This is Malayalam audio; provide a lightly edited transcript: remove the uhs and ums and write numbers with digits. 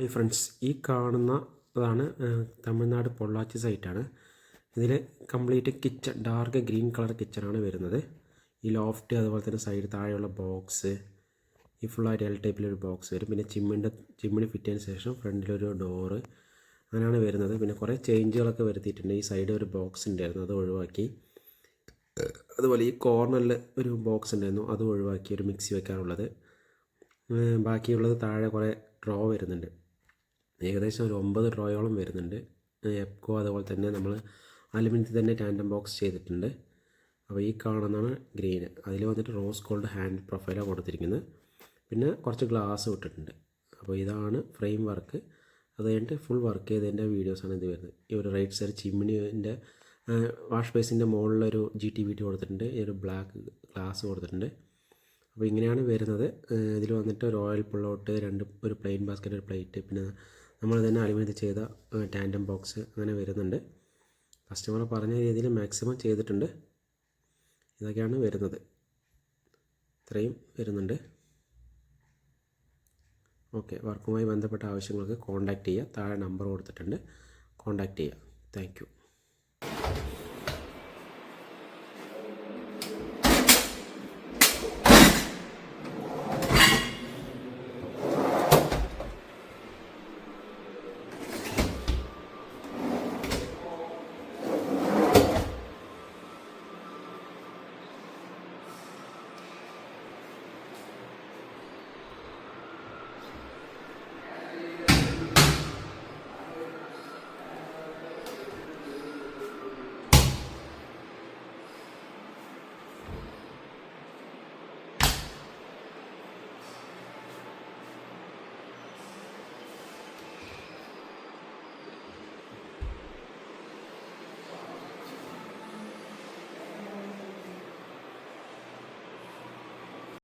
ഹായ് ഫ്രണ്ട്സ്, ഈ കാണുന്നതാണ് തമിഴ്നാട് പൊള്ളാച്ചി സൈറ്റാണ്. ഇതിൽ complete kitchen dark green colour കിച്ചണാണ് വരുന്നത്. ഈ ലോഫ്റ്റ് അതുപോലെ തന്നെ സൈഡ് താഴെയുള്ള ബോക്സ് ഈ ഫുള്ളായിട്ട് എൽ ടൈപ്പിലൊരു ബോക്സ് വരും. പിന്നെ ചിമ്മിണി ഫിറ്റ് ചെയ്തതിന് ശേഷം ഫ്രണ്ടിലൊരു ഡോറ് അങ്ങനെയാണ് വരുന്നത്. പിന്നെ കുറേ ചേഞ്ചുകളൊക്കെ വരുത്തിയിട്ടുണ്ട്. ഈ സൈഡ് ഒരു ബോക്സ് ഉണ്ടായിരുന്നു, അത് ഒഴിവാക്കി. അതുപോലെ ഈ കോർണറിൽ ഒരു ബോക്സ് ഉണ്ടായിരുന്നു, അത് ഒഴിവാക്കി. ഒരു മിക്സി വെക്കാനുള്ളത്. ബാക്കിയുള്ളത് താഴെ കുറേ ഡ്രോ വരുന്നുണ്ട്. ഏകദേശം ഒരു 9 ഡ്രോയോളം വരുന്നുണ്ട്. എപ്കോ അതുപോലെ തന്നെ നമ്മൾ അലുമിനിയത്തിൽ തന്നെ ടാൻഡം ബോക്സ് ചെയ്തിട്ടുണ്ട്. അപ്പോൾ ഈ കാണുന്നതാണ് ഗ്രീന്. അതിൽ വന്നിട്ട് റോസ് ഗോൾഡ് ഹാൻഡ് പ്രൊഫൈലാണ് കൊടുത്തിരിക്കുന്നത്. പിന്നെ കുറച്ച് ഗ്ലാസ് ഇട്ടിട്ടുണ്ട്. അപ്പോൾ ഇതാണ് ഫ്രെയിം വർക്ക്. അത് കഴിഞ്ഞിട്ട് ഫുൾ വർക്ക് ചെയ്തതിൻ്റെ വീഡിയോസാണ് ഇത് വരുന്നത്. ഈ ഒരു റൈറ്റ് സൈഡ് ചിമ്മിനിൻ്റെ വാഷ് ബേസിൻ്റെ മുകളിലൊരു GTVT കൊടുത്തിട്ടുണ്ട്. ഈ ഒരു ബ്ലാക്ക് ഗ്ലാസ് കൊടുത്തിട്ടുണ്ട്. അപ്പോൾ ഇങ്ങനെയാണ് വരുന്നത്. ഇതിൽ വന്നിട്ട് ഒരു ഓയിൽ പുള്ളൗട്ട്, ഒരു പ്ലെയിൻ ബാസ്ക്കറ്റ്, ഒരു പ്ലേറ്റ്, പിന്നെ നമ്മൾ തന്നെ അലുമിനിയത്തിൽ ചെയ്ത ടാൻഡം ബോക്സ് അങ്ങനെ വരുന്നുണ്ട്. കസ്റ്റമർ പറഞ്ഞ രീതിയിൽ മാക്സിമം ചെയ്തിട്ടുണ്ട്. ഇതൊക്കെയാണ് വരുന്നത്. ഇത്രയും വരുന്നുണ്ട്. ഓക്കെ, വർക്കുമായി ബന്ധപ്പെട്ട ആവശ്യങ്ങൾക്ക് കോൺടാക്റ്റ് ചെയ്യുക. താഴെ നമ്പർ കൊടുത്തിട്ടുണ്ട്, കോൺടാക്റ്റ് ചെയ്യുക. Thank you.